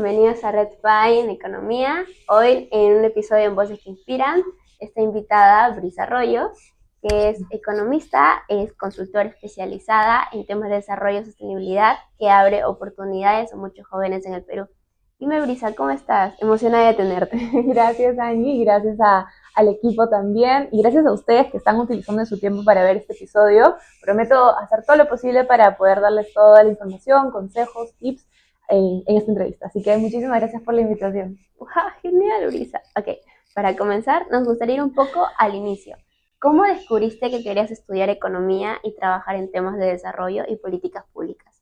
bienvenidos a Red Pie en Economía. Hoy en un episodio en Voces que Inspiran está invitada Brisa Arroyo, que es economista, es consultora especializada en temas de desarrollo y sostenibilidad, que abre oportunidades a muchos jóvenes en el Perú. Dime, Brisa, ¿cómo estás? Emocionada de tenerte. Gracias, Angie, y gracias al equipo también, y gracias a ustedes que están utilizando su tiempo para ver este episodio. Prometo hacer todo lo posible para poder darles toda la información, consejos, tips en esta entrevista. Así que muchísimas gracias por la invitación. ¡Wow! Genial, Brisa. Ok, para comenzar, nos gustaría ir un poco al inicio. ¿Cómo descubriste que querías estudiar economía y trabajar en temas de desarrollo y políticas públicas?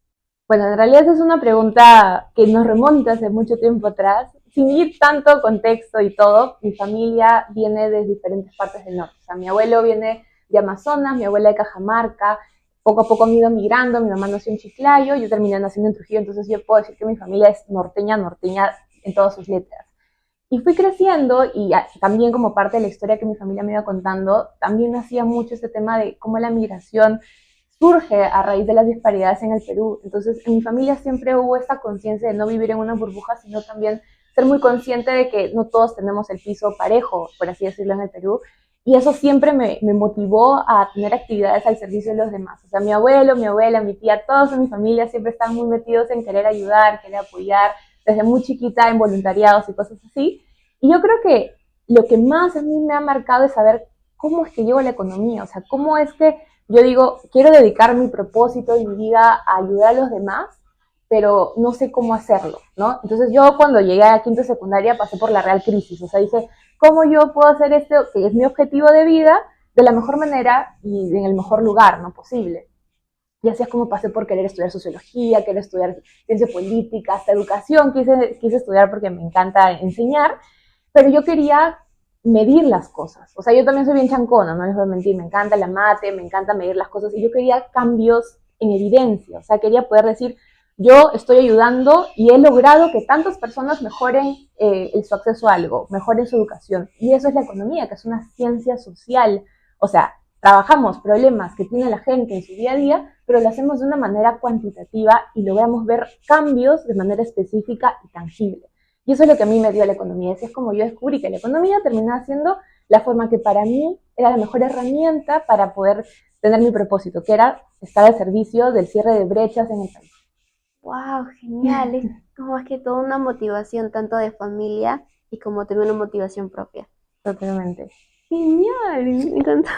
Bueno, en realidad esa es una pregunta que nos remonta hace mucho tiempo atrás. Sin ir tanto contexto y todo, mi familia viene de diferentes partes del norte. O sea, mi abuelo viene de Amazonas, mi abuela de Cajamarca. Poco a poco han ido migrando, mi mamá nació en Chiclayo, yo terminé naciendo en Trujillo, entonces yo puedo decir que mi familia es norteña, norteña en todas sus letras. Y fui creciendo y también como parte de la historia que mi familia me iba contando, también hacía mucho este tema de cómo la migración surge a raíz de las disparidades en el Perú. Entonces, en mi familia siempre hubo esta conciencia de no vivir en una burbuja, sino también ser muy consciente de que no todos tenemos el piso parejo, por así decirlo, en el Perú. Y eso siempre me motivó a tener actividades al servicio de los demás. O sea, mi abuelo, mi abuela, mi tía, todos en mi familia siempre están muy metidos en querer ayudar, querer apoyar, desde muy chiquita en voluntariados y cosas así. Y yo creo que lo que más a mí me ha marcado es saber cómo es que llego a la economía, o sea, cómo es que yo digo, quiero dedicar mi propósito y mi vida a ayudar a los demás, pero no sé cómo hacerlo, ¿no? Entonces yo cuando llegué a quinto de secundaria pasé por la real crisis, o sea, dije, ¿cómo yo puedo hacer esto que es mi objetivo de vida de la mejor manera y en el mejor lugar, ¿no? Posible. Y así es como pasé por querer estudiar sociología, querer estudiar ciencia política, hasta educación, quise estudiar porque me encanta enseñar, pero yo quería medir las cosas. O sea, yo también soy bien chancona, no les voy a mentir, me encanta la mate, me encanta medir las cosas y yo quería cambios en evidencia, o sea, quería poder decir, yo estoy ayudando y he logrado que tantas personas mejoren su acceso a algo, mejoren su educación. Y eso es la economía, que es una ciencia social. O sea, trabajamos problemas que tiene la gente en su día a día, pero lo hacemos de una manera cuantitativa y logramos ver cambios de manera específica y tangible. Y eso es lo que a mí me dio la economía. Así es como yo descubrí que la economía terminaba siendo la forma que para mí era la mejor herramienta para poder tener mi propósito, que era estar al servicio del cierre de brechas en el país. ¡Wow! Genial. Es como es que toda una motivación tanto de familia y como también una motivación propia. Totalmente. Genial, me encantó.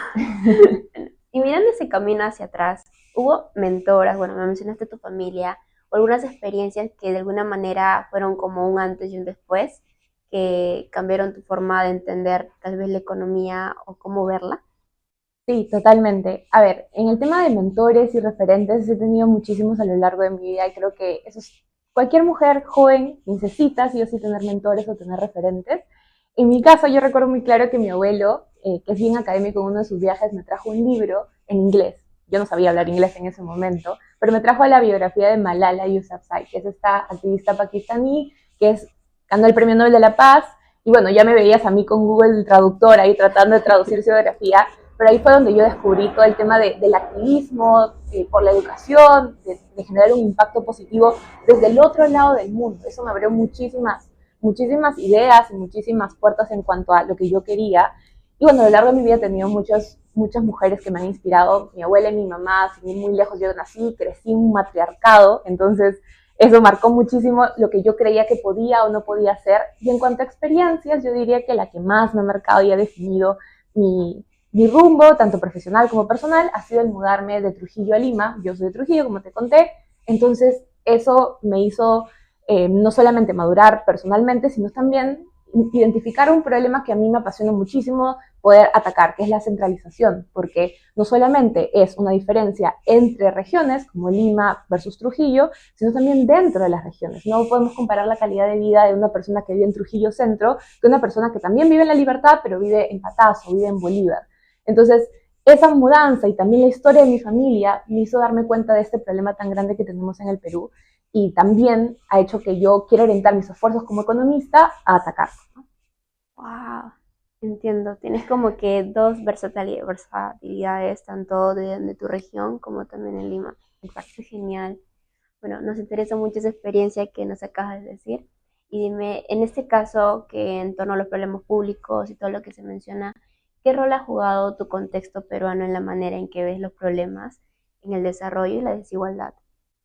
Y mirando ese camino hacia atrás, ¿hubo mentoras? Bueno, me mencionaste tu familia, o algunas experiencias que de alguna manera fueron como un antes y un después, que cambiaron tu forma de entender tal vez la economía o cómo verla. Sí, totalmente. A ver, en el tema de mentores y referentes he tenido muchísimos a lo largo de mi vida y creo que eso es, cualquier mujer joven necesita sí o sí tener mentores o tener referentes. En mi caso, yo recuerdo muy claro que mi abuelo, que es bien académico, en uno de sus viajes me trajo un libro en inglés. Yo no sabía hablar inglés en ese momento, pero me trajo la biografía de Malala Yousafzai, que es esta activista pakistaní, que ganó el Premio Nobel de la Paz. Y bueno, ya me veías a mí con Google Traductor ahí tratando de traducir su biografía, pero ahí fue donde yo descubrí todo el tema del activismo, por la educación, de generar un impacto positivo desde el otro lado del mundo. Eso me abrió muchísimas ideas y muchísimas puertas en cuanto a lo que yo quería. Y bueno, a lo largo de mi vida he tenido muchas mujeres que me han inspirado. Mi abuela y mi mamá, sin ir muy lejos, yo nací, crecí en un matriarcado, entonces eso marcó muchísimo lo que yo creía que podía o no podía hacer. Y en cuanto a experiencias, yo diría que la que más me ha marcado y ha definido mi rumbo, tanto profesional como personal, ha sido el mudarme de Trujillo a Lima. Yo soy de Trujillo, como te conté. Entonces, eso me hizo no solamente madurar personalmente, sino también identificar un problema que a mí me apasiona muchísimo poder atacar, que es la centralización, porque no solamente es una diferencia entre regiones, como Lima versus Trujillo, sino también dentro de las regiones. No podemos comparar la calidad de vida de una persona que vive en Trujillo Centro que una persona que también vive en La Libertad, pero vive en Patazo, vive en Bolívar. Entonces, esa mudanza y también la historia de mi familia me hizo darme cuenta de este problema tan grande que tenemos en el Perú y también ha hecho que yo quiera orientar mis esfuerzos como economista a atacarlo. ¡Wow! Entiendo, tienes como que dos versatilidades, tanto de tu región como también en Lima. Exacto. Qué genial. Bueno, nos interesa mucho esa experiencia que nos acabas de decir. Y dime, en este caso, que en torno a los problemas públicos y todo lo que se menciona, ¿qué rol ha jugado tu contexto peruano en la manera en que ves los problemas en el desarrollo y la desigualdad?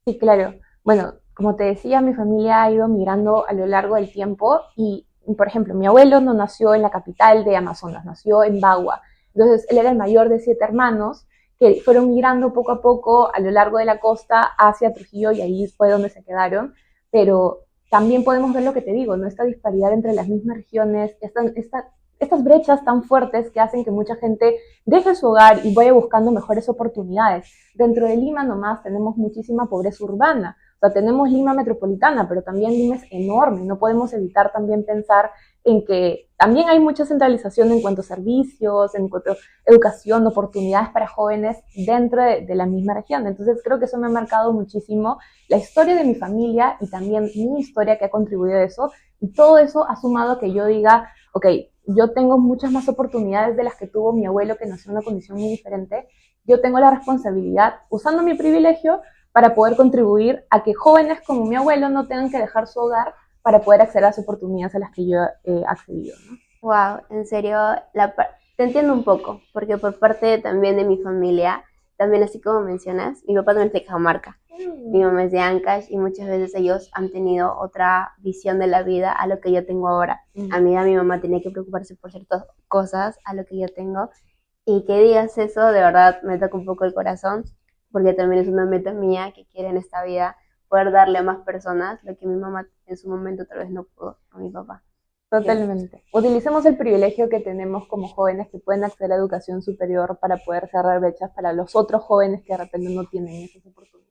Sí, claro. Bueno, como te decía, mi familia ha ido migrando a lo largo del tiempo y, por ejemplo, mi abuelo no nació en la capital de Amazonas, nació en Bagua. Entonces, él era el mayor de 7 hermanos que fueron migrando poco a poco a lo largo de la costa hacia Trujillo y ahí fue donde se quedaron. Pero también podemos ver lo que te digo, ¿no? Esta disparidad entre las mismas regiones, estas brechas tan fuertes que hacen que mucha gente deje su hogar y vaya buscando mejores oportunidades. Dentro de Lima nomás tenemos muchísima pobreza urbana. O sea, tenemos Lima metropolitana, pero también Lima es enorme. No podemos evitar también pensar en que también hay mucha centralización en cuanto a servicios, en cuanto a educación, oportunidades para jóvenes dentro de la misma región. Entonces creo que eso me ha marcado muchísimo la historia de mi familia y también mi historia que ha contribuido a eso. Y todo eso ha sumado a que yo diga, ok, yo tengo muchas más oportunidades de las que tuvo mi abuelo, que nació en una condición muy diferente. Yo tengo la responsabilidad, usando mi privilegio, para poder contribuir a que jóvenes como mi abuelo no tengan que dejar su hogar para poder acceder a las oportunidades a las que yo he accedido, ¿no? Wow, en serio, te entiendo un poco, porque por parte también de mi familia, también así como mencionas, mi papá también es de Cajamarca, mi mamá es de Ancash y muchas veces ellos han tenido otra visión de la vida a lo que yo tengo ahora. A mí, a mi mamá tenía que preocuparse por ciertas cosas a lo que yo tengo y que digas eso, de verdad me toca un poco el corazón, porque también es una meta mía que quiero en esta vida poder darle a más personas lo que mi mamá en su momento tal vez no pudo a mi papá. Totalmente. Utilicemos el privilegio que tenemos como jóvenes que pueden acceder a educación superior para poder cerrar brechas para los otros jóvenes que de repente no tienen esas oportunidades.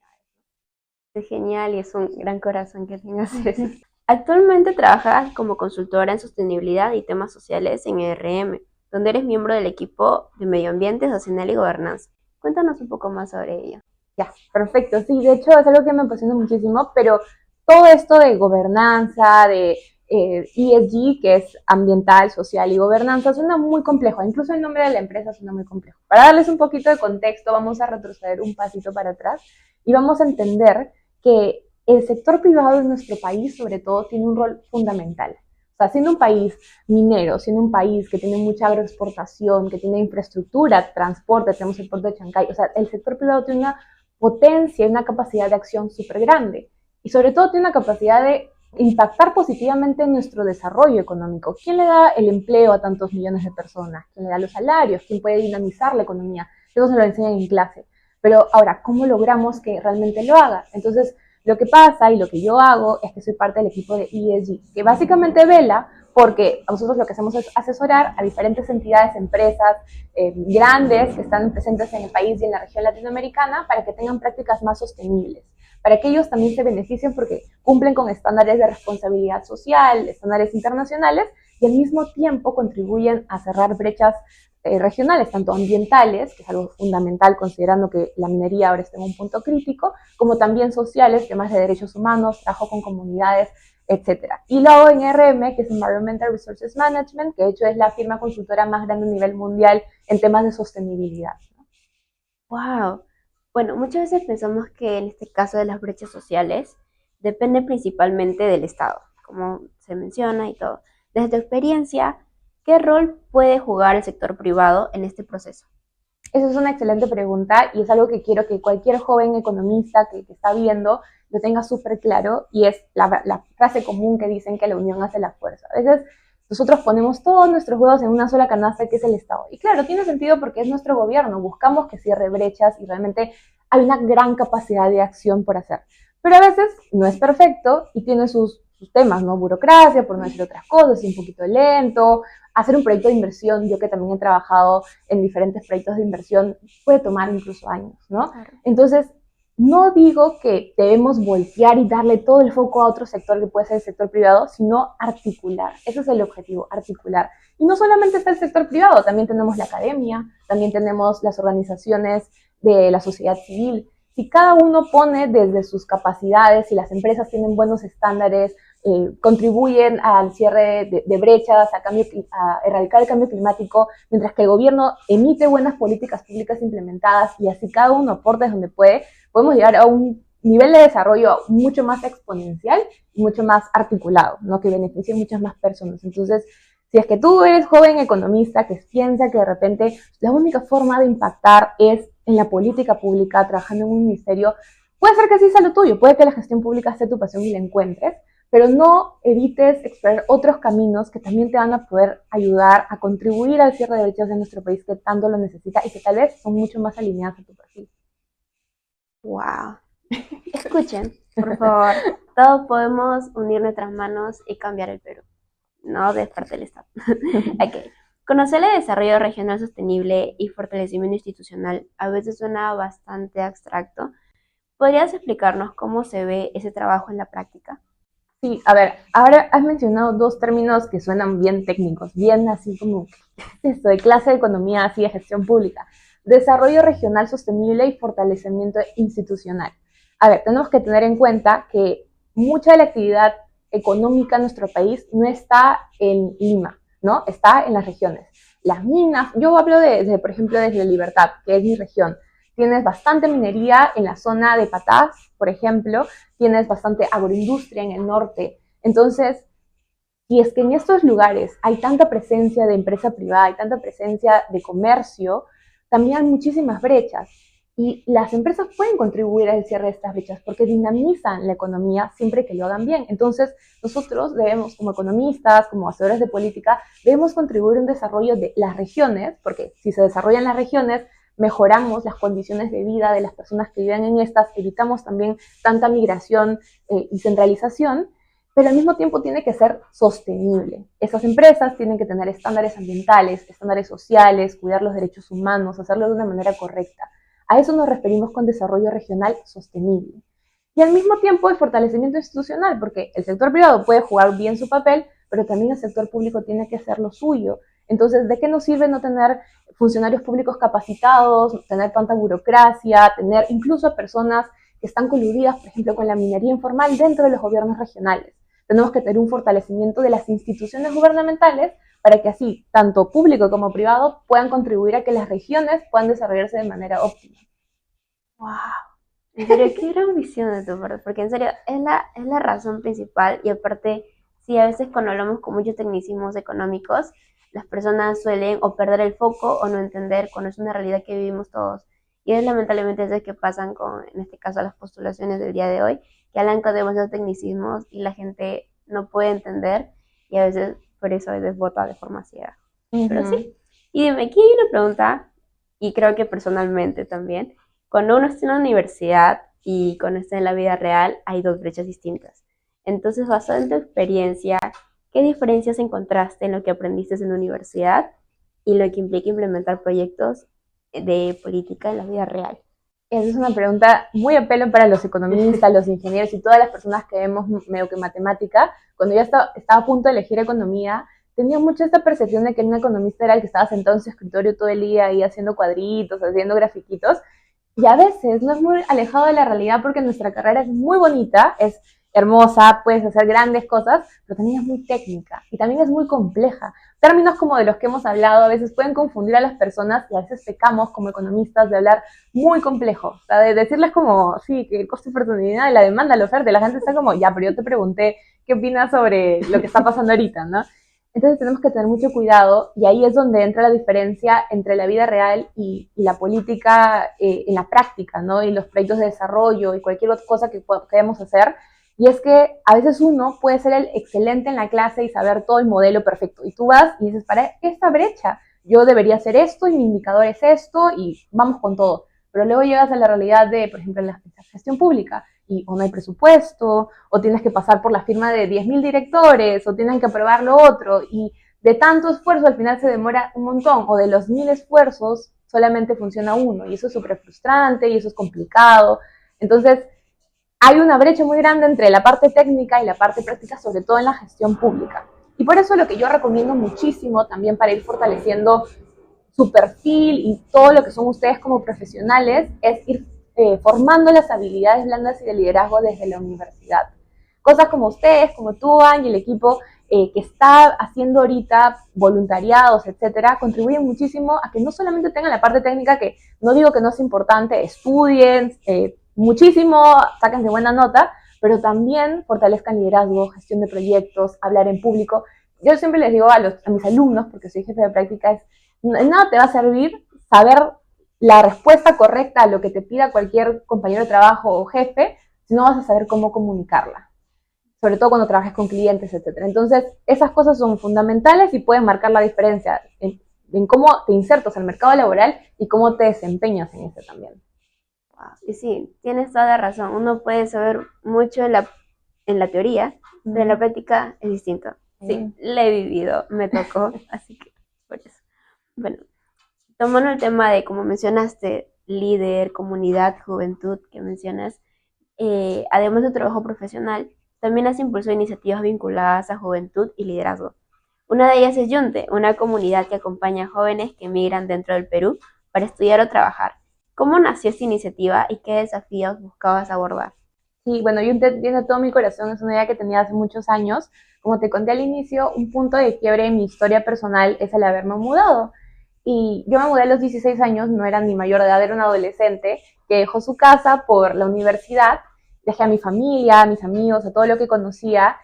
Es genial y es un gran corazón que tengas eso. Actualmente trabajas como consultora en sostenibilidad y temas sociales en ERM, donde eres miembro del equipo de Medio Ambiente, Social y Gobernanza. Cuéntanos un poco más sobre ello. Ya, perfecto. Sí, de hecho es algo que me apasiona muchísimo, pero todo esto de gobernanza, de ESG, que es ambiental, social y gobernanza, suena muy complejo. Incluso el nombre de la empresa suena muy complejo. Para darles un poquito de contexto, vamos a retroceder un pasito para atrás y vamos a entender que el sector privado en nuestro país, sobre todo, tiene un rol fundamental. O sea, siendo un país minero, siendo un país que tiene mucha agroexportación, que tiene infraestructura, transporte, tenemos el puerto de Chancay, o sea, el sector privado tiene una potencia y una capacidad de acción súper grande. Y sobre todo tiene una capacidad de impactar positivamente en nuestro desarrollo económico. ¿Quién le da el empleo a tantos millones de personas? ¿Quién le da los salarios? ¿Quién puede dinamizar la economía? Eso se lo enseñan en clase. Pero ahora, ¿cómo logramos que realmente lo haga? Entonces, lo que pasa y lo que yo hago es que soy parte del equipo de ESG, que básicamente vela porque nosotros lo que hacemos es asesorar a diferentes entidades, empresas grandes que están presentes en el país y en la región latinoamericana para que tengan prácticas más sostenibles, para que ellos también se beneficien porque cumplen con estándares de responsabilidad social, estándares internacionales y al mismo tiempo contribuyen a cerrar brechas regionales, tanto ambientales, que es algo fundamental considerando que la minería ahora está en un punto crítico, como también sociales, temas de derechos humanos, trabajo con comunidades, etcétera. Y luego en RM, que es Environmental Resources Management, que de hecho es la firma consultora más grande a nivel mundial en temas de sostenibilidad. Wow. Bueno, muchas veces pensamos que en este caso de las brechas sociales depende principalmente del Estado, como se menciona y todo. Desde tu experiencia, ¿qué rol puede jugar el sector privado en este proceso? Esa es una excelente pregunta y es algo que quiero que cualquier joven economista que está viendo lo tenga súper claro y es la frase común que dicen que la unión hace la fuerza. A veces nosotros ponemos todos nuestros huevos en una sola canasta que es el Estado. Y claro, tiene sentido porque es nuestro gobierno, buscamos que cierre brechas y realmente hay una gran capacidad de acción por hacer. Pero a veces no es perfecto y tiene sus temas, ¿no? Burocracia, por no decir otras cosas, es un poquito lento. Hacer un proyecto de inversión, yo que también he trabajado en diferentes proyectos de inversión, puede tomar incluso años, ¿no? Claro. Entonces, no digo que debemos voltear y darle todo el foco a otro sector que puede ser el sector privado, sino articular. Ese es el objetivo, articular. Y no solamente está el sector privado, también tenemos la academia, también tenemos las organizaciones de la sociedad civil. Si cada uno pone desde sus capacidades, si las empresas tienen buenos estándares, contribuyen al cierre de brechas, a erradicar el cambio climático, mientras que el gobierno emite buenas políticas públicas implementadas y así cada uno aporta desde donde puede, podemos llegar a un nivel de desarrollo mucho más exponencial y mucho más articulado, ¿no? Que beneficie a muchas más personas. Entonces, si es que tú eres joven economista que piensa que de repente la única forma de impactar es en la política pública, trabajando en un ministerio, puede ser que sí sea lo tuyo, puede que la gestión pública sea tu pasión y la encuentres, pero no evites explorar otros caminos que también te van a poder ayudar a contribuir al cierre de brechas de nuestro país que tanto lo necesita y que tal vez son mucho más alineadas a tu perfil. Wow. Escuchen, por favor, todos podemos unir nuestras manos y cambiar el Perú, no de parte del Estado. Ok. Conocer el desarrollo regional sostenible y fortalecimiento institucional a veces suena bastante abstracto. ¿Podrías explicarnos cómo se ve ese trabajo en la práctica? Sí, a ver, ahora has mencionado dos términos que suenan bien técnicos, bien así como esto de clase de economía, así de gestión pública. Desarrollo regional sostenible y fortalecimiento institucional. A ver, tenemos que tener en cuenta que mucha de la actividad económica en nuestro país no está en Lima, ¿no? Está en las regiones. Las minas, yo hablo por ejemplo, desde Libertad, que es mi región. Tienes bastante minería en la zona de Patás, por ejemplo, tienes bastante agroindustria en el norte. Entonces, y es que en estos lugares hay tanta presencia de empresa privada, hay tanta presencia de comercio, también hay muchísimas brechas. Y las empresas pueden contribuir al cierre de estas brechas porque dinamizan la economía siempre que lo hagan bien. Entonces, nosotros debemos, como economistas, como hacedores de política, debemos contribuir a un desarrollo de las regiones, porque si se desarrollan las regiones, mejoramos las condiciones de vida de las personas que viven en estas, evitamos también tanta migración y centralización, pero al mismo tiempo tiene que ser sostenible. Esas empresas tienen que tener estándares ambientales, estándares sociales, cuidar los derechos humanos, hacerlo de una manera correcta. A eso nos referimos con desarrollo regional sostenible. Y al mismo tiempo el fortalecimiento institucional, porque el sector privado puede jugar bien su papel, pero también el sector público tiene que hacer lo suyo. Entonces, ¿de qué nos sirve no tener funcionarios públicos capacitados, tener tanta burocracia, tener incluso personas que están coludidas, por ejemplo, con la minería informal dentro de los gobiernos regionales? Tenemos que tener un fortalecimiento de las instituciones gubernamentales para que así, tanto público como privado, puedan contribuir a que las regiones puedan desarrollarse de manera óptima. ¡Wow! En serio, qué gran visión de tu parte, porque en serio, es la razón principal y aparte, sí, a veces cuando hablamos con muchos tecnicismos económicos, las personas suelen o perder el foco o no entender cuando es una realidad que vivimos todos. Y es lamentablemente eso que pasan con, en este caso, las postulaciones del día de hoy, que hablan con demasiados tecnicismos y la gente no puede entender y a veces por eso a veces vota de forma ciega. Pero sí. Y dime, aquí hay una pregunta, y creo que personalmente también. Cuando uno está en la universidad y cuando está en la vida real, hay dos brechas distintas. Entonces, basado en tu experiencia, ¿qué diferencias encontraste en lo que aprendiste en la universidad y lo que implica implementar proyectos de política en la vida real? Esa es una pregunta muy a pelo para los economistas, los ingenieros y todas las personas que vemos medio que matemática. Cuando yo estaba a punto de elegir economía, tenía mucho esta percepción de que un economista era el que estaba sentado en su escritorio todo el día ahí haciendo cuadritos, haciendo grafiquitos. Y a veces no es muy alejado de la realidad porque nuestra carrera es muy bonita, es hermosa, puedes hacer grandes cosas, pero también es muy técnica y también es muy compleja. Términos como de los que hemos hablado a veces pueden confundir a las personas y a veces pecamos como economistas de hablar muy complejo, o sea, de decirles como, sí, que el costo de oportunidad, la demanda, la oferta, y la gente está como, ya, pero yo te pregunté qué opinas sobre lo que está pasando ahorita, ¿no? Entonces tenemos que tener mucho cuidado y ahí es donde entra la diferencia entre la vida real y la política en la práctica, ¿no? Y los proyectos de desarrollo y cualquier otra cosa que queremos hacer. Y es que a veces uno puede ser el excelente en la clase y saber todo el modelo perfecto. Y tú vas y dices, para esta brecha, yo debería hacer esto y mi indicador es esto y vamos con todo. Pero luego llegas a la realidad de, por ejemplo, en la gestión pública y o no hay presupuesto, o tienes que pasar por la firma de 10.000 directores, o tienes que aprobar lo otro, y de tanto esfuerzo al final se demora un montón, o de los 1.000 esfuerzos solamente funciona uno, y eso es súper frustrante, y eso es complicado. Entonces, hay una brecha muy grande entre la parte técnica y la parte práctica, sobre todo en la gestión pública. Y por eso lo que yo recomiendo muchísimo también para ir fortaleciendo su perfil y todo lo que son ustedes como profesionales es ir formando las habilidades blandas y de liderazgo desde la universidad. Cosas como ustedes, como tú, Angie, el equipo que está haciendo ahorita voluntariados, etcétera, contribuyen muchísimo a que no solamente tengan la parte técnica, que no digo que no es importante, estudien, muchísimo, sáquense buena nota, pero también fortalezcan liderazgo, gestión de proyectos, hablar en público. Yo siempre les digo a mis alumnos, porque soy jefe de práctica, nada te va a servir saber la respuesta correcta a lo que te pida cualquier compañero de trabajo o jefe, si no vas a saber cómo comunicarla, sobre todo cuando trabajes con clientes, etcétera. Entonces, esas cosas son fundamentales y pueden marcar la diferencia en cómo te insertas al mercado laboral y cómo te desempeñas en ese también. Wow. Y sí, tienes toda la razón. Uno puede saber mucho en la teoría, pero en la práctica es distinto. Sí, lo he vivido, me tocó, así que por eso. Bueno, tomando el tema de, como mencionaste, líder, comunidad, juventud, que mencionas, además de tu trabajo profesional, también has impulsado iniciativas vinculadas a juventud y liderazgo. Una de ellas es Yunte, una comunidad que acompaña a jóvenes que emigran dentro del Perú para estudiar o trabajar. ¿Cómo nació esta iniciativa y qué desafíos buscabas abordar? Sí, bueno, Yunte tiene todo mi corazón, es una idea que tenía hace muchos años. Como te conté al inicio, un punto de quiebre en mi historia personal es el haberme mudado. Y yo me mudé a los 16 años, no era ni mayor de edad, era una adolescente que dejó su casa por la universidad, dejé a mi familia, a mis amigos, a todo lo que conocía,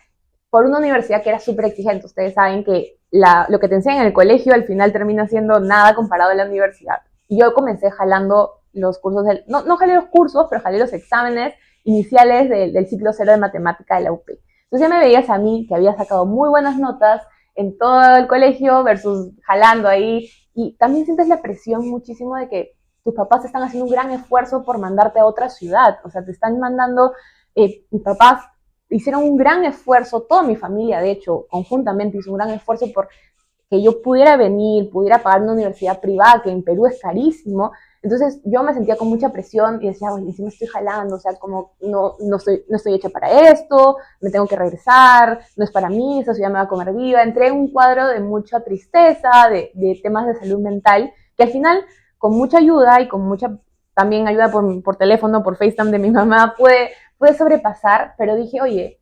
por una universidad que era súper exigente. Ustedes saben que lo que te enseñan en el colegio al final termina siendo nada comparado a la universidad. Y yo comencé jalando los cursos, no jalé los cursos, pero jalé los exámenes iniciales del ciclo cero de matemática de la UP. Entonces ya me veías a mí, que había sacado muy buenas notas en todo el colegio versus jalando ahí. Y también sientes la presión muchísimo de que tus papás están haciendo un gran esfuerzo por mandarte a otra ciudad. O sea, te están mandando, mis papás hicieron un gran esfuerzo, toda mi familia, de hecho, conjuntamente hizo un gran esfuerzo por que yo pudiera venir, pudiera pagar una universidad privada, que en Perú es carísimo. Entonces yo me sentía con mucha presión y decía, bueno, y si me estoy jalando, o sea, como no estoy hecha para esto, me tengo que regresar, no es para mí, esa ciudad me va a comer viva. Entré en un cuadro de mucha tristeza, de temas de salud mental, que al final, con mucha ayuda y con mucha también ayuda por teléfono, por FaceTime de mi mamá, pude sobrepasar, pero dije, oye,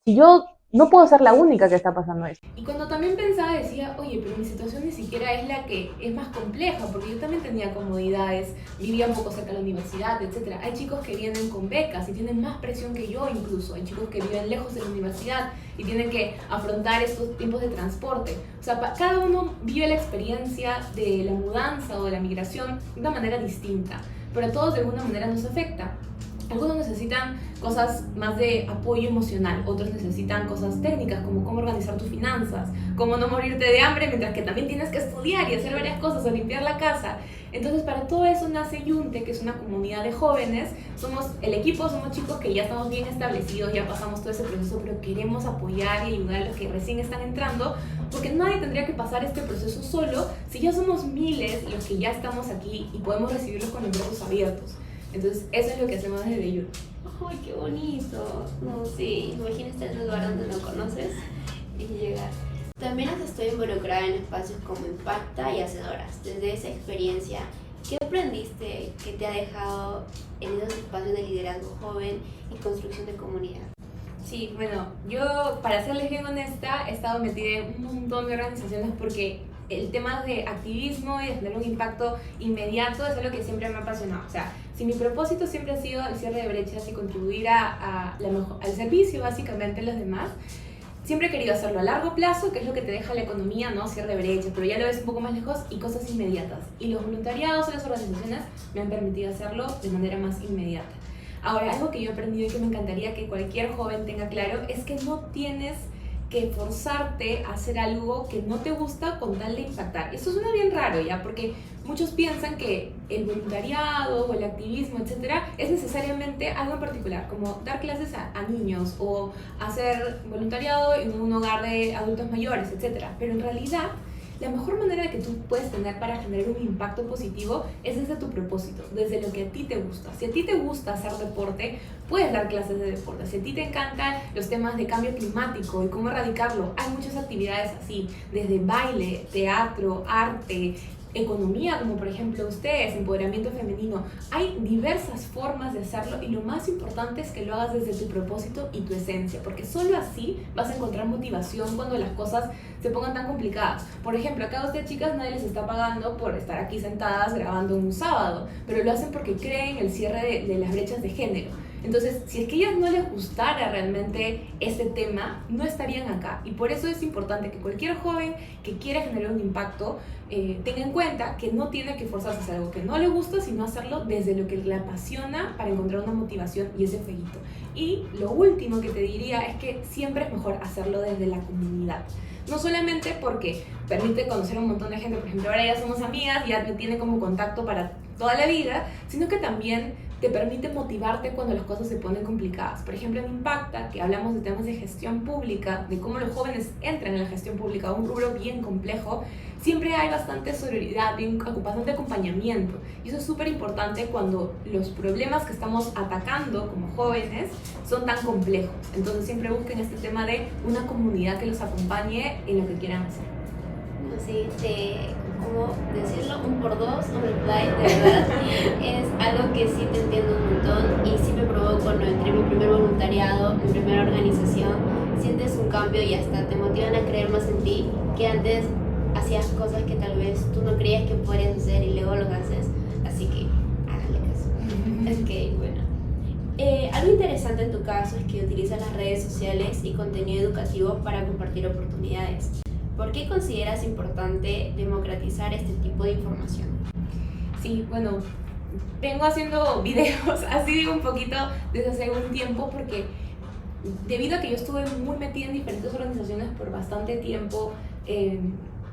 si yo no puedo ser la única que está pasando esto. Y cuando también pensaba decía, oye, pero mi situación ni siquiera es la que es más compleja, porque yo también tenía comodidades, vivía un poco cerca de la universidad, etc. Hay chicos que vienen con becas y tienen más presión que yo incluso. Hay chicos que viven lejos de la universidad y tienen que afrontar estos tiempos de transporte. O sea, cada uno vive la experiencia de la mudanza o de la migración de una manera distinta, pero a todos de alguna manera nos afecta. Algunos necesitan cosas más de apoyo emocional, otros necesitan cosas técnicas como cómo organizar tus finanzas, cómo no morirte de hambre mientras que también tienes que estudiar y hacer varias cosas o limpiar la casa. Entonces para todo eso nace Yunte, que es una comunidad de jóvenes. Somos el equipo, somos chicos que ya estamos bien establecidos, ya pasamos todo ese proceso, pero queremos apoyar y ayudar a los que recién están entrando, porque nadie tendría que pasar este proceso solo si ya somos miles los que ya estamos aquí y podemos recibirlos con los brazos abiertos. Entonces, eso es lo que hacemos desde Yunte. ¡Ay, qué bonito! No, sí, imagina estar en un lugar donde no conoces y llegar. También has estado involucrada en espacios como Impacta y Hacedoras. Desde esa experiencia, ¿qué aprendiste que te ha dejado en esos espacios de liderazgo joven y construcción de comunidad? Sí, bueno, yo, para serles bien honesta, he estado metida en un montón de organizaciones porque el tema de activismo y de tener un impacto inmediato es algo que siempre me ha apasionado. O sea, si mi propósito siempre ha sido el cierre de brechas y contribuir al servicio básicamente a los demás, siempre he querido hacerlo a largo plazo, que es lo que te deja la economía, ¿no? Cierre de brechas, pero ya lo ves un poco más lejos, y cosas inmediatas. Y los voluntariados en las organizaciones me han permitido hacerlo de manera más inmediata. Ahora, algo que yo he aprendido y que me encantaría que cualquier joven tenga claro es que no tienes que forzarte a hacer algo que no te gusta con tal de impactar. Eso suena bien raro, ¿ya? Porque muchos piensan que el voluntariado o el activismo, etcétera, es necesariamente algo en particular, como dar clases a niños o hacer voluntariado en un hogar de adultos mayores, etcétera. Pero en realidad, la mejor manera que tú puedes tener para generar un impacto positivo es desde tu propósito, desde lo que a ti te gusta. Si a ti te gusta hacer deporte, puedes dar clases de deporte. Si a ti te encantan los temas de cambio climático y cómo erradicarlo, hay muchas actividades así, desde baile, teatro, arte, economía, como por ejemplo ustedes, empoderamiento femenino. Hay diversas formas de hacerlo y lo más importante es que lo hagas desde tu propósito y tu esencia, porque solo así vas a encontrar motivación cuando las cosas se pongan tan complicadas. Por ejemplo, acá a ustedes, chicas, nadie les está pagando por estar aquí sentadas grabando un sábado, pero lo hacen porque creen el cierre de las brechas de género. Entonces, si es que a ellas no les gustara realmente este tema, no estarían acá. Y por eso es importante que cualquier joven que quiera generar un impacto tenga en cuenta que no tiene que forzarse a hacer algo que no le gusta, sino hacerlo desde lo que le apasiona para encontrar una motivación y ese fueguito. Y lo último que te diría es que siempre es mejor hacerlo desde la comunidad. No solamente porque permite conocer a un montón de gente, por ejemplo, ahora ya somos amigas, ya me tiene como contacto para toda la vida, sino que también te permite motivarte cuando las cosas se ponen complicadas. Por ejemplo, en Impacta, que hablamos de temas de gestión pública, de cómo los jóvenes entran en la gestión pública, un rubro bien complejo, siempre hay bastante sororidad, bastante acompañamiento. Y eso es súper importante cuando los problemas que estamos atacando como jóvenes son tan complejos. Entonces siempre busquen este tema de una comunidad que los acompañe en lo que quieran hacer. Sí, ¿cómo decirlo? Un por dos, un reply, de verdad. Es algo que sí te entiendo un montón y sí me probó cuando entré en mi primer voluntariado, mi primera organización. Sientes un cambio y hasta te motivan a creer más en ti, que antes hacías cosas que tal vez tú no creías que podrías hacer y luego lo haces. Así que háganle caso. Ok, bueno. Algo interesante en tu caso es que utilizas las redes sociales y contenido educativo para compartir oportunidades. ¿Por qué consideras importante democratizar este tipo de información? Sí, bueno, vengo haciendo videos así un poquito desde hace un tiempo porque debido a que yo estuve muy metida en diferentes organizaciones por bastante tiempo,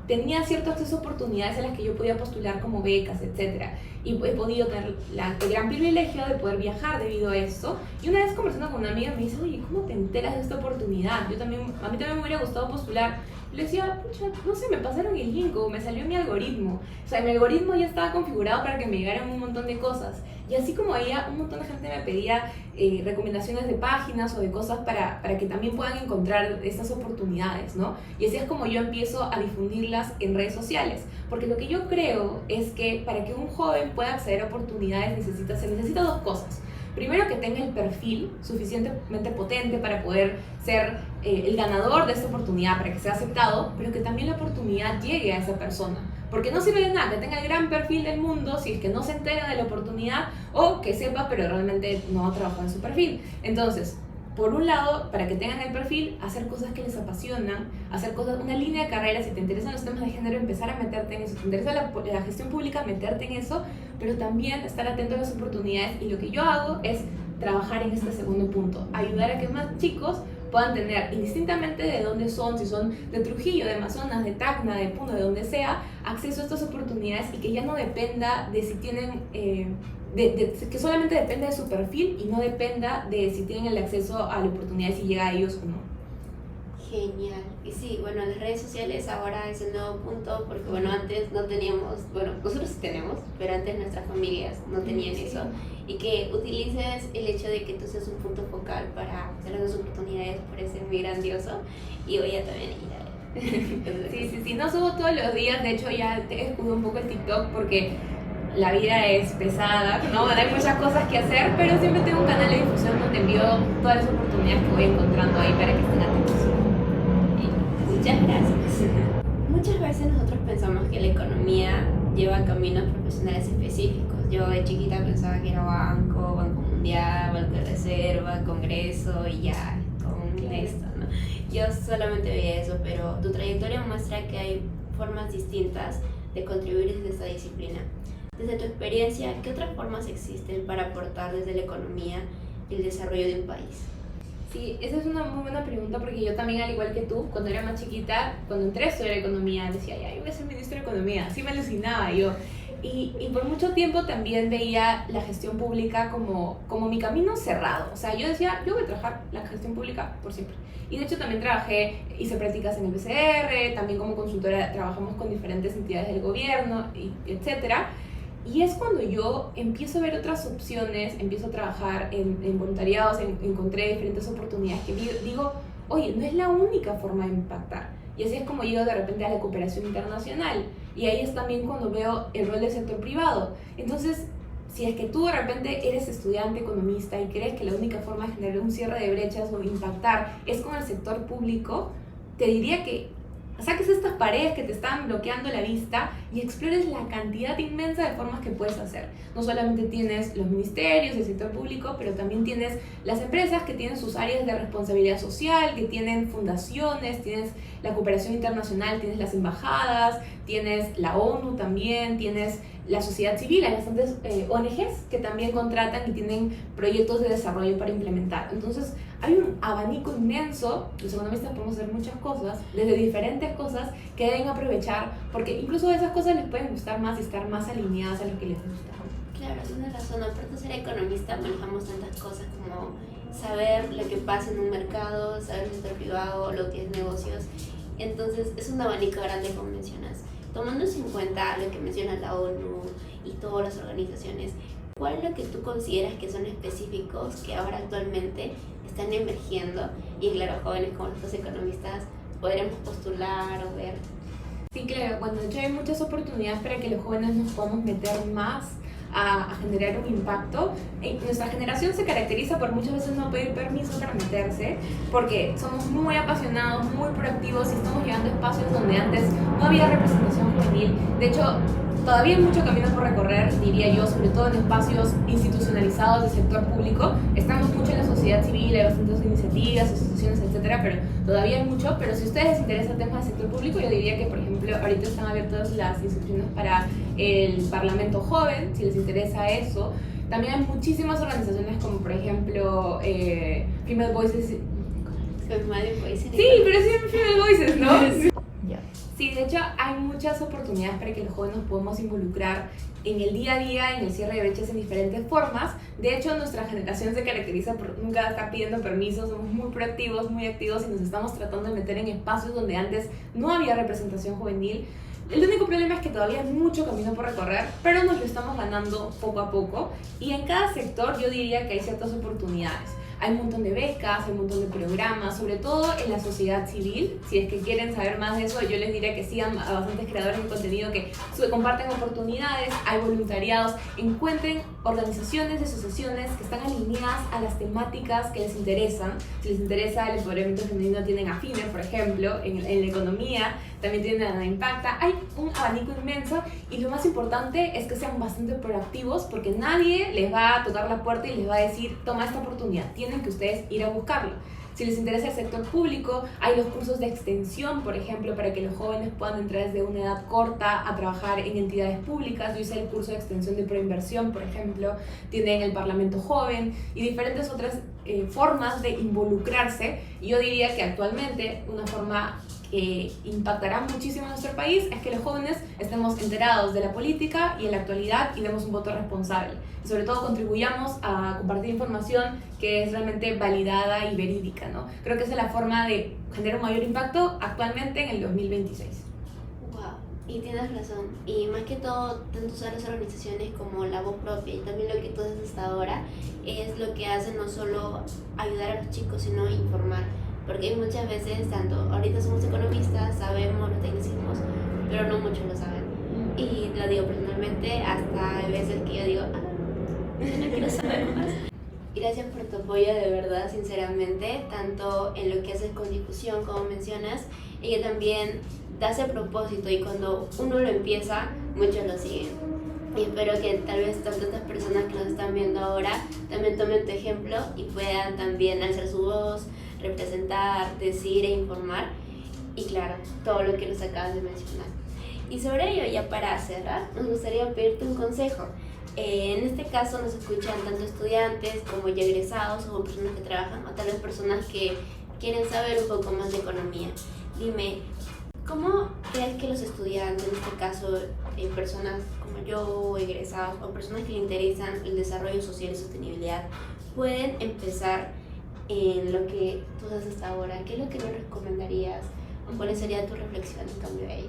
tenía cierto acceso a oportunidades a las que yo podía postular como becas, etc. Y he podido tener el gran privilegio de poder viajar debido a eso. Y una vez conversando con una amiga me dice, oye, ¿cómo te enteras de esta oportunidad? A mí también me hubiera gustado postular. Le decía, pucha, no sé, me pasaron el link o me salió mi algoritmo. O sea, mi algoritmo ya estaba configurado para que me llegaran un montón de cosas. Y así como había un montón de gente me pedía recomendaciones de páginas o de cosas para que también puedan encontrar estas oportunidades, ¿no? Y así es como yo empiezo a difundirlas en redes sociales. Porque lo que yo creo es que para que un joven pueda acceder a oportunidades se necesita dos cosas. Primero, que tenga el perfil suficientemente potente para poder ser el ganador de esta oportunidad, para que sea aceptado, pero que también la oportunidad llegue a esa persona. Porque no sirve de nada que tenga el gran perfil del mundo si es que no se entera de la oportunidad o que sepa pero realmente no ha trabajado en su perfil. Entonces, por un lado, para que tengan el perfil, hacer cosas que les apasionan, hacer cosas, una línea de carrera, si te interesan los temas de género, empezar a meterte en eso, si te interesa la gestión pública, meterte en eso, pero también estar atento a las oportunidades. Y lo que yo hago es trabajar en este segundo punto, ayudar a que más chicos puedan tener, indistintamente de dónde son, si son de Trujillo, de Amazonas, de Tacna, de Puno, de donde sea, acceso a estas oportunidades y que ya no dependa de si tienen... que solamente dependa de su perfil y no dependa de si tienen el acceso a la oportunidad, si llega a ellos o no. Genial. Y sí, bueno, las redes sociales ahora es el nuevo punto porque, bueno, antes no teníamos, bueno, nosotros sí tenemos, pero antes nuestras familias no tenían eso. Y que utilices el hecho de que tú seas un punto focal para hacer las oportunidades parece muy grandioso y voy a también ir a Sí, no subo todos los días, de hecho ya te escudo un poco el TikTok porque la vida es pesada, ¿no? Hay muchas cosas que hacer, pero siempre tengo un canal de difusión donde envío todas las oportunidades que voy encontrando ahí para que estén atentos. Muchas gracias. Muchas veces nosotros pensamos que la economía lleva caminos profesionales específicos. Yo de chiquita pensaba que era banco, Banco Mundial, Banco de Reserva, Congreso y ya, con esto, ¿no? Yo solamente veía eso, pero tu trayectoria muestra que hay formas distintas de contribuir desde esta disciplina. Desde tu experiencia, ¿qué otras formas existen para aportar desde la economía y el desarrollo de un país? Sí, esa es una muy buena pregunta porque yo también, al igual que tú, cuando era más chiquita, cuando entré a estudiar economía, decía, ya, yo voy a ser ministro de economía, así me alucinaba yo. Y por mucho tiempo también veía la gestión pública como mi camino cerrado. O sea, yo decía, yo voy a trabajar la gestión pública por siempre. Y de hecho también hice prácticas en el BCR, también como consultora trabajamos con diferentes entidades del gobierno, etcétera. Y es cuando yo empiezo a ver otras opciones, empiezo a trabajar en voluntariados, encontré diferentes oportunidades que digo, oye, no es la única forma de impactar. Y así es como llego de repente a la cooperación internacional. Y ahí es también cuando veo el rol del sector privado. Entonces, si es que tú de repente eres estudiante economista y crees que la única forma de generar un cierre de brechas o impactar es con el sector público, te diría que saques estas paredes que te están bloqueando la vista y explores la cantidad inmensa de formas que puedes hacer. No solamente tienes los ministerios, el sector público, pero también tienes las empresas que tienen sus áreas de responsabilidad social, que tienen fundaciones, tienes la cooperación internacional, tienes las embajadas, tienes la ONU también, tienes la sociedad civil, hay bastantes ONGs que también contratan y tienen proyectos de desarrollo para implementar. Entonces, hay un abanico inmenso, los economistas podemos hacer muchas cosas, desde diferentes cosas que deben aprovechar, porque incluso esas cosas les pueden gustar más y estar más alineadas a lo que les gusta. Claro, tienes razón, aparte de ser economista manejamos tantas cosas como saber lo que pasa en un mercado, saber el sector privado, lo que es negocios, entonces es un abanico grande como mencionas. Tomándose en cuenta lo que menciona la ONU y todas las organizaciones, ¿cuál es lo que tú consideras que son específicos que ahora actualmente están emergiendo? Y claro, jóvenes como los economistas podremos postular o ver. Sí, claro, cuando de hecho hay muchas oportunidades para que los jóvenes nos podamos meter más a generar un impacto. Nuestra generación se caracteriza por muchas veces no pedir permiso para meterse, porque somos muy apasionados, muy proactivos y estamos llegando a espacios donde antes no había representación juvenil. De hecho, todavía hay mucho camino por recorrer, diría yo, sobre todo en espacios institucionalizados del sector público. Estamos mucho en la sociedad civil, hay bastantes iniciativas, asociaciones, etcétera, pero todavía hay mucho. Pero si a ustedes les interesa el tema del sector público, yo diría que, por ejemplo, ahorita están abiertas las inscripciones para el Parlamento Joven, si les interesa eso. También hay muchísimas organizaciones como, por ejemplo, Female Voices. Sí, pero sí, Female Voices, ¿no? Sí, de hecho hay muchas oportunidades para que los jóvenes nos podamos involucrar en el día a día, en el cierre de brechas en diferentes formas. De hecho, nuestra generación se caracteriza por nunca estar pidiendo permiso, somos muy proactivos, muy activos y nos estamos tratando de meter en espacios donde antes no había representación juvenil. El único problema es que todavía hay mucho camino por recorrer, pero nos lo estamos ganando poco a poco. Y en cada sector yo diría que hay ciertas oportunidades. Hay un montón de becas, hay un montón de programas, sobre todo en la sociedad civil. Si es que quieren saber más de eso, yo les diría que sigan a bastantes creadores de contenido que comparten oportunidades, hay voluntariados, encuentren organizaciones y asociaciones que están alineadas a las temáticas que les interesan. Si les interesa el empoderamiento femenino, tienen a FINER, por ejemplo, en la economía, también tienen a Impacta. Hay un abanico inmenso y lo más importante es que sean bastante proactivos, porque nadie les va a tocar la puerta y les va a decir, toma esta oportunidad. Tienen que ustedes ir a buscarlo. Si les interesa el sector público, hay los cursos de extensión, por ejemplo, para que los jóvenes puedan entrar desde una edad corta a trabajar en entidades públicas. Yo hice el curso de extensión de proinversión, por ejemplo, tienen el Parlamento Joven y diferentes otras formas de involucrarse. Y yo diría que actualmente una forma que impactará muchísimo en nuestro país es que los jóvenes estemos enterados de la política y en la actualidad y demos un voto responsable. Y sobre todo contribuyamos a compartir información que es realmente validada y verídica, ¿no? Creo que esa es la forma de generar un mayor impacto actualmente en el 2026. Wow, y tienes razón. Y más que todo, tanto las organizaciones como la voz propia y también lo que tú haces hasta ahora es lo que hace no solo ayudar a los chicos, sino informar. Porque muchas veces, tanto ahorita somos economistas, sabemos los tecnicismos, pero no muchos lo saben. Y lo digo personalmente, hasta hay veces que yo digo, no quiero saber más. Gracias por tu apoyo, de verdad, sinceramente, tanto en lo que haces con difusión, como mencionas, y que también das el propósito, y cuando uno lo empieza, muchos lo siguen. Y espero que tal vez tantas personas que nos están viendo ahora también tomen tu ejemplo y puedan también alzar su voz, representar, decir e informar, y claro, todo lo que nos acabas de mencionar. Y sobre ello, ya para cerrar, nos gustaría pedirte un consejo. En este caso nos escuchan tanto estudiantes como ya egresados, o personas que trabajan, o tal vez personas que quieren saber un poco más de economía. Dime, ¿cómo crees que los estudiantes, en este caso personas como yo, egresados, o personas que le interesan el desarrollo social y sostenibilidad, pueden empezar en lo que tú haces hasta ahora? ¿Qué es lo que nos recomendarías? ¿O cuál sería tu reflexión en cambio a ello?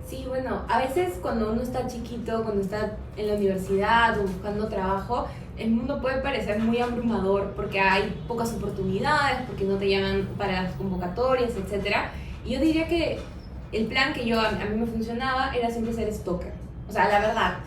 Sí, bueno, a veces cuando uno está chiquito, cuando está en la universidad o buscando trabajo, el mundo puede parecer muy abrumador porque hay pocas oportunidades, porque no te llaman para las convocatorias, etc. Y yo diría que el plan que a mí me funcionaba era siempre ser stalker. O sea, la verdad,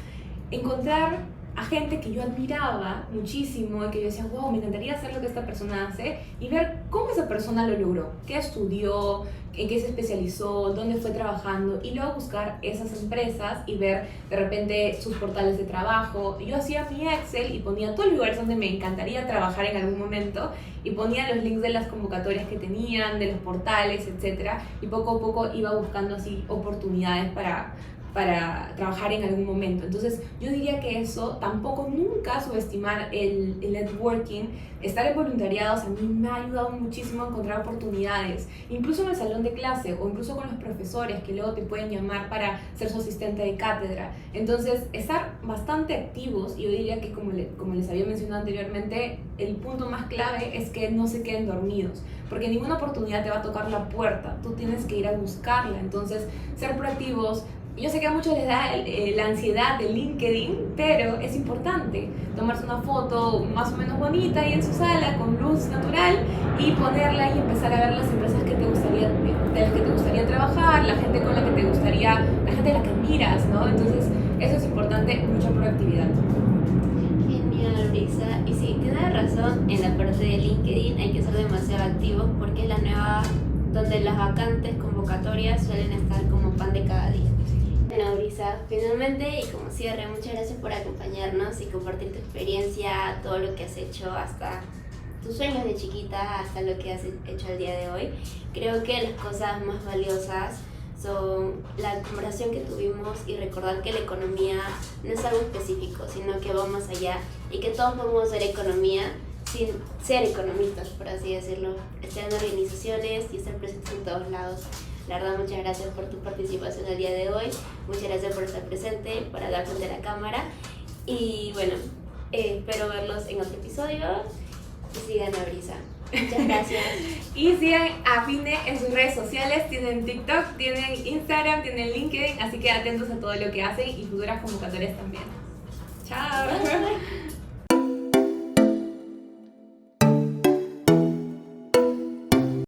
encontrar a gente que yo admiraba muchísimo y que yo decía, wow, me encantaría hacer lo que esta persona hace, y ver cómo esa persona lo logró, qué estudió, en qué se especializó, dónde fue trabajando, y luego buscar esas empresas y ver de repente sus portales de trabajo. Yo hacía mi Excel y ponía todos los lugares donde me encantaría trabajar en algún momento, y ponía los links de las convocatorias que tenían, de los portales, etcétera, y poco a poco iba buscando así oportunidades para trabajar en algún momento. Entonces yo diría que eso, tampoco nunca subestimar el networking, estar en voluntariados. A mí me ha ayudado muchísimo a encontrar oportunidades, incluso en el salón de clase o incluso con los profesores que luego te pueden llamar para ser su asistente de cátedra. Entonces estar bastante activos, y yo diría que como les había mencionado anteriormente, el punto más clave es que no se queden dormidos, porque ninguna oportunidad te va a tocar la puerta, tú tienes que ir a buscarla. Entonces ser proactivos. Yo sé que a muchos les da la ansiedad de LinkedIn, pero es importante tomarse una foto más o menos bonita ahí en su sala con luz natural y ponerla y empezar a ver las empresas que te gustaría, de las que te gustaría trabajar, la gente con la que te gustaría, la gente a la que miras, ¿no? Entonces eso es importante, mucha proactividad. Genial, Brisa. Y sí, tienes razón, en la parte de LinkedIn hay que ser demasiado activos porque es la nueva donde las vacantes convocatorias suelen estar como pan de cada día. Bueno, Brisa, finalmente y como cierre, muchas gracias por acompañarnos y compartir tu experiencia, todo lo que has hecho, hasta tus sueños de chiquita, hasta lo que has hecho al día de hoy. Creo que las cosas más valiosas son la conversación que tuvimos y recordar que la economía no es algo específico, sino que va más allá y que todos podemos hacer economía sin ser economistas, por así decirlo, estar en organizaciones y estar presentes en todos lados. La verdad, muchas gracias por tu participación el día de hoy, muchas gracias por estar presente, por hablar frente a la cámara, y bueno, espero verlos en otro episodio y sigan a Brisa. Muchas gracias. Y sigan a Fine en sus redes sociales, tienen TikTok, tienen Instagram, tienen LinkedIn, así que atentos a todo lo que hacen y futuras convocatorias también. Chao.